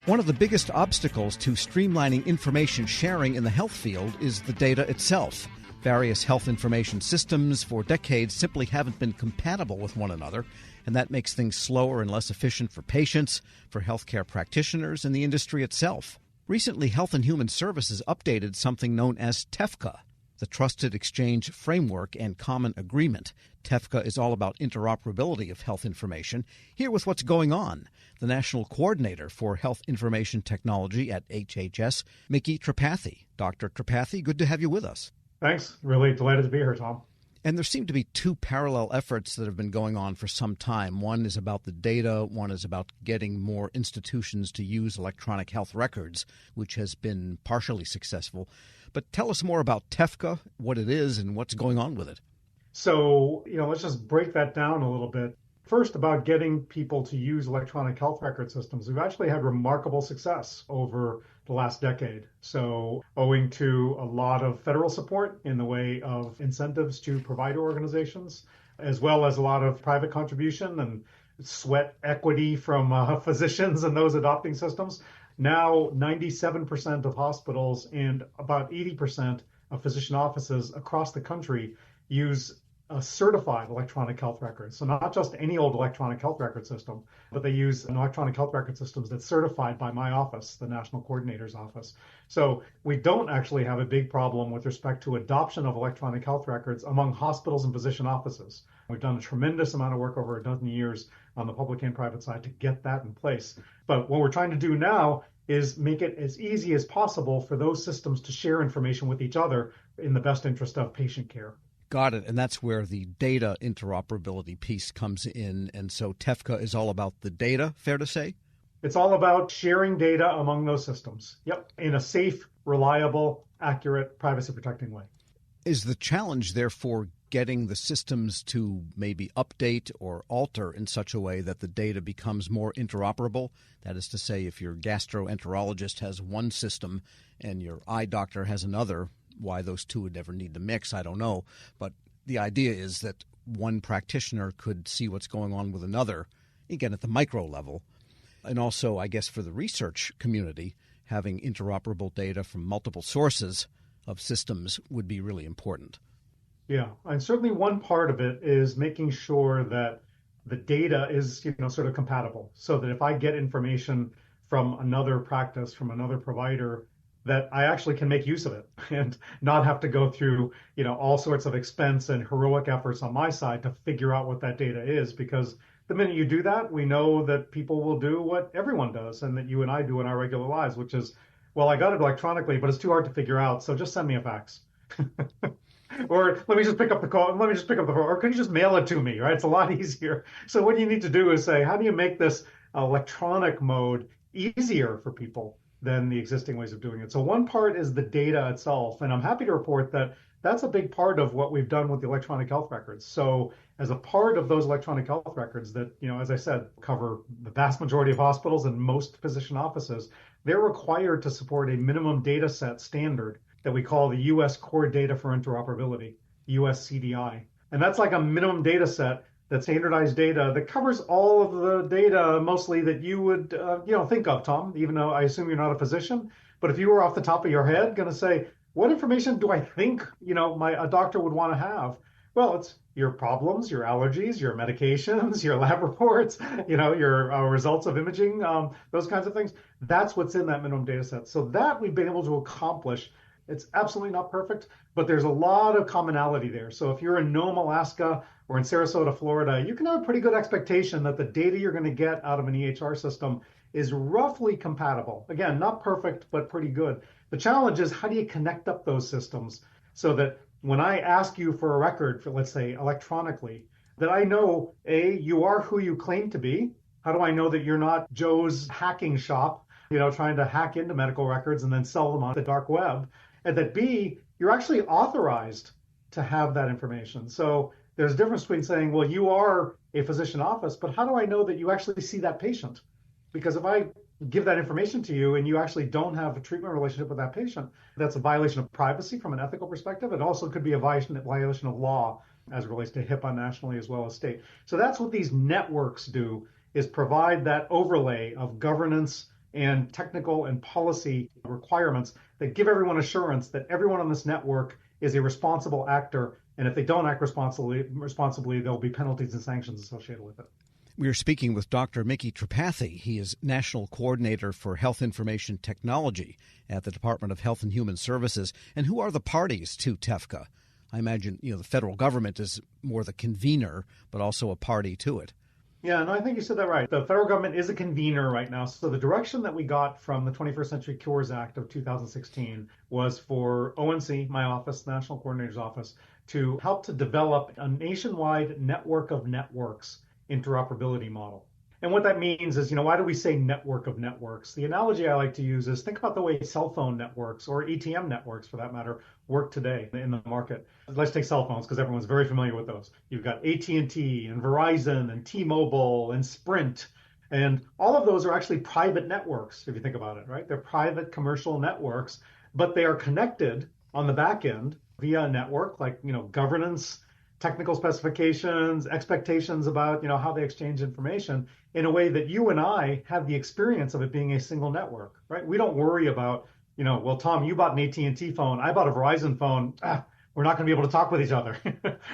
One of the biggest obstacles to streamlining information sharing in the health field is the data itself. Various health information systems for decades simply haven't been compatible with one another, and that makes things slower and less efficient for patients, for healthcare practitioners, and the industry itself. Recently, Health and Human Services updated something known as TEFCA, the Trusted Exchange Framework and Common Agreement. TEFCA is all about interoperability of health information. Here with what's going on, the National Coordinator for Health Information Technology at HHS, Micky Tripathy. Dr. Tripathy, good to have you with us. Thanks. Really delighted to be here, Tom. And there seem to be two parallel efforts that have been going on for some time. One is about the data. One is about getting more institutions to use electronic health records, which has been partially successful. But tell us more about TEFCA, what it is, and what's going on with it. So, let's just break that down a little bit. First, about getting people to use electronic health record systems. We've actually had remarkable success over the last decade. So, owing to a lot of federal support in the way of incentives to provider organizations, as well as a lot of private contribution and sweat equity from physicians and those adopting systems, now 97% of hospitals and about 80% of physician offices across the country use a certified electronic health record. So not just any old electronic health record system, but they use an electronic health record systems that's certified by my office, the National Coordinator's office. So we don't actually have a big problem with respect to adoption of electronic health records among hospitals and physician offices. We've done a tremendous amount of work over a dozen years on the public and private side to get that in place. But what we're trying to do now is make it as easy as possible for those systems to share information with each other in the best interest of patient care. Got it. And that's where the data interoperability piece comes in. And so TEFCA is all about the data, fair to say? It's all about sharing data among those systems. Yep. In a safe, reliable, accurate, privacy-protecting way. Is the challenge, therefore, getting the systems to maybe update or alter in such a way that the data becomes more interoperable? That is to say, if your gastroenterologist has one system and your eye doctor has another, why those two would never need to mix, I don't know. But the idea is that one practitioner could see what's going on with another, again, at the micro level. And also, I guess, for the research community, having interoperable data from multiple sources of systems would be really important. Yeah, and certainly one part of it is making sure that the data is, sort of compatible, so that if I get information from another practice, from another provider, that I actually can make use of it and not have to go through, all sorts of expense and heroic efforts on my side to figure out what that data is. Because the minute you do that, we know that people will do what everyone does and that you and I do in our regular lives, which is, well, I got it electronically, but it's too hard to figure out. So just send me a fax. Or let me just pick up the call. Let me just pick up the phone. Or can you just mail it to me, right? It's a lot easier. So what you need to do is say, how do you make this electronic mode easier for people than the existing ways of doing it? So one part is the data itself. And I'm happy to report that that's a big part of what we've done with the electronic health records. So as a part of those electronic health records that, as I said, cover the vast majority of hospitals and most physician offices, they're required to support a minimum data set standard that we call the U.S. Core Data for Interoperability, US CDI. And that's like a minimum data set, that standardized data that covers all of the data mostly that you would, think of, Tom, even though I assume you're not a physician. But if you were off the top of your head going to say, what information do I think, a doctor would want to have? Well, it's your problems, your allergies, your medications, your lab reports, your results of imaging, those kinds of things. That's what's in that minimum data set. So that we've been able to accomplish. It's absolutely not perfect, but there's a lot of commonality there. So if you're in Nome, Alaska, or in Sarasota, Florida, you can have a pretty good expectation that the data you're going to get out of an EHR system is roughly compatible. Again, not perfect, but pretty good. The challenge is, how do you connect up those systems so that when I ask you for a record, for let's say electronically, that I know, A, you are who you claim to be. How do I know that you're not Joe's hacking shop, trying to hack into medical records and then sell them on the dark web? And that B, you're actually authorized to have that information. So there's a difference between saying, well, you are a physician office, but how do I know that you actually see that patient? Because if I give that information to you and you actually don't have a treatment relationship with that patient, that's a violation of privacy from an ethical perspective. It also could be a violation of law as it relates to HIPAA nationally as well as state. So that's what these networks do, is provide that overlay of governance and technical and policy requirements that give everyone assurance that everyone on this network is a responsible actor. And if they don't act responsibly, there'll be penalties and sanctions associated with it. We are speaking with Dr. Micky Tripathy. He is National Coordinator for Health Information Technology at the Department of Health and Human Services. And who are the parties to TEFCA? I imagine, the federal government is more the convener, but also a party to it. Yeah, no, I think you said that right. The federal government is a convener right now. So the direction that we got from the 21st Century Cures Act of 2016 was for ONC, my office, National Coordinator's Office, to help to develop a nationwide network of networks interoperability model. And what that means is, why do we say network of networks? The analogy I like to use is think about the way cell phone networks or ATM networks, for that matter, work today in the market. Let's take cell phones because everyone's very familiar with those. You've got AT&T and Verizon and T-Mobile and Sprint. And all of those are actually private networks, if you think about it, right? They're private commercial networks, but they are connected on the back end via a network like, governance, technical specifications, expectations about, how they exchange information in a way that you and I have the experience of it being a single network, right? We don't worry about, well, Tom, you bought an AT&T phone, I bought a Verizon phone. We're not going to be able to talk with each other,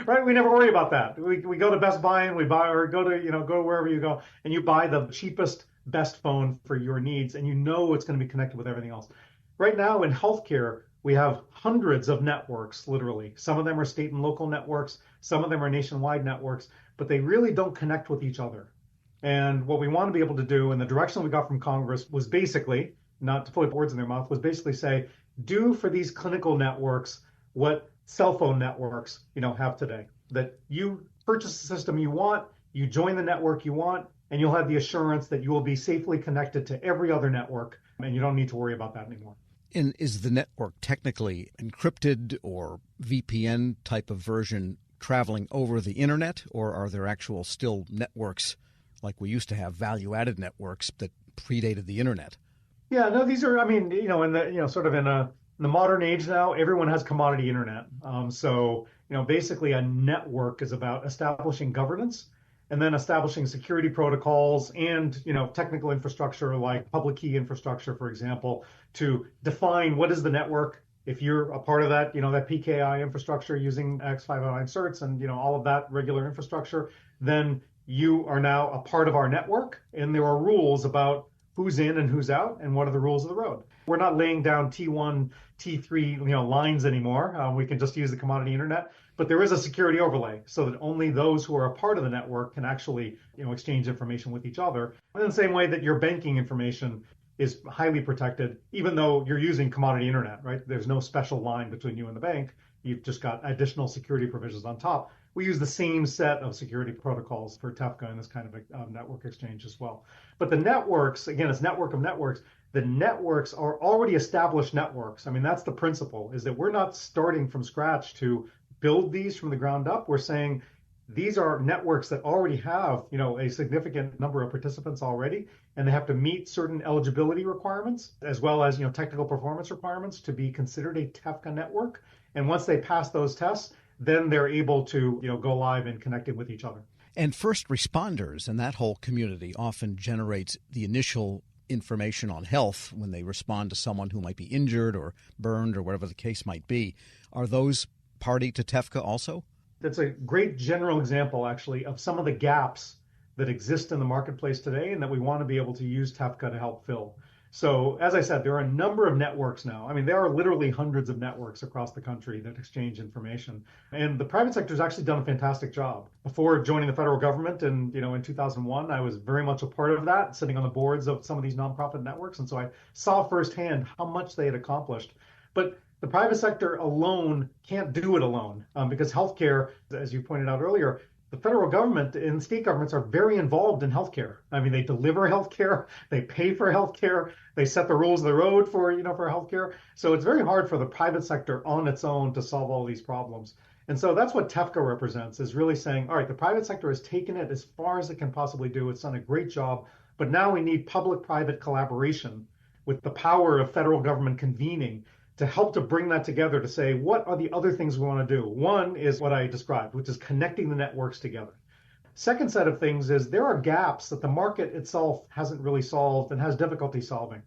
right? We never worry about that. We go to Best Buy and we buy, or go to wherever you go, and you buy the cheapest, best phone for your needs, and it's going to be connected with everything else. Right now in healthcare, we have hundreds of networks, literally. Some of them are state and local networks. Some of them are nationwide networks, but they really don't connect with each other. And what we want to be able to do, and the direction we got from Congress was basically, not to put words in their mouth, was basically say, do for these clinical networks what cell phone networks, have today. That you purchase the system you want, you join the network you want, and you'll have the assurance that you will be safely connected to every other network, and you don't need to worry about that anymore. And is the network technically encrypted or VPN type of version traveling over the internet, or are there actual still networks like we used to have, value-added networks that predated the internet? Yeah, no, these are, in the modern age now, everyone has commodity internet. So basically a network is about establishing governance and then establishing security protocols and, technical infrastructure like public key infrastructure, for example, to define what is the network. If you're a part of that, that PKI infrastructure using X509 certs and, all of that regular infrastructure, then you are now a part of our network. And there are rules about who's in and who's out and what are the rules of the road. We're not laying down T1, T3, lines anymore. We can just use the commodity internet. But there is a security overlay so that only those who are a part of the network can actually, exchange information with each other. In the same way that your banking information is highly protected, even though you're using commodity internet, right? There's no special line between you and the bank. You've just got additional security provisions on top. We use the same set of security protocols for TEFCA and this kind of network exchange as well. But the networks, again, it's network of networks. The networks are already established networks. That's the principle, is that we're not starting from scratch to build these from the ground up. We're saying these are networks that already have, a significant number of participants already, and they have to meet certain eligibility requirements as well as, technical performance requirements to be considered a TEFCA network. And once they pass those tests, then they're able to, go live and connect with each other. And first responders and that whole community often generates the initial information on health when they respond to someone who might be injured or burned or whatever the case might be. Are those party to TEFCA also? That's a great general example, actually, of some of the gaps that exist in the marketplace today and that we want to be able to use TEFCA to help fill. So, as I said, there are a number of networks now. There are literally hundreds of networks across the country that exchange information. And the private sector has actually done a fantastic job. Before joining the federal government in 2001, I was very much a part of that, sitting on the boards of some of these nonprofit networks. And so I saw firsthand how much they had accomplished. But the private sector alone can't do it alone because healthcare, as you pointed out earlier, the federal government and state governments are very involved in healthcare. They deliver healthcare, they pay for healthcare, they set the rules of the road for healthcare. So it's very hard for the private sector on its own to solve all these problems. And so that's what TEFCA represents, is really saying, all right, the private sector has taken it as far as it can possibly do. It's done a great job, but now we need public-private collaboration with the power of federal government convening to help to bring that together to say, what are the other things we want to do? One is what I described, which is connecting the networks together. Second set of things is there are gaps that the market itself hasn't really solved and has difficulty solving.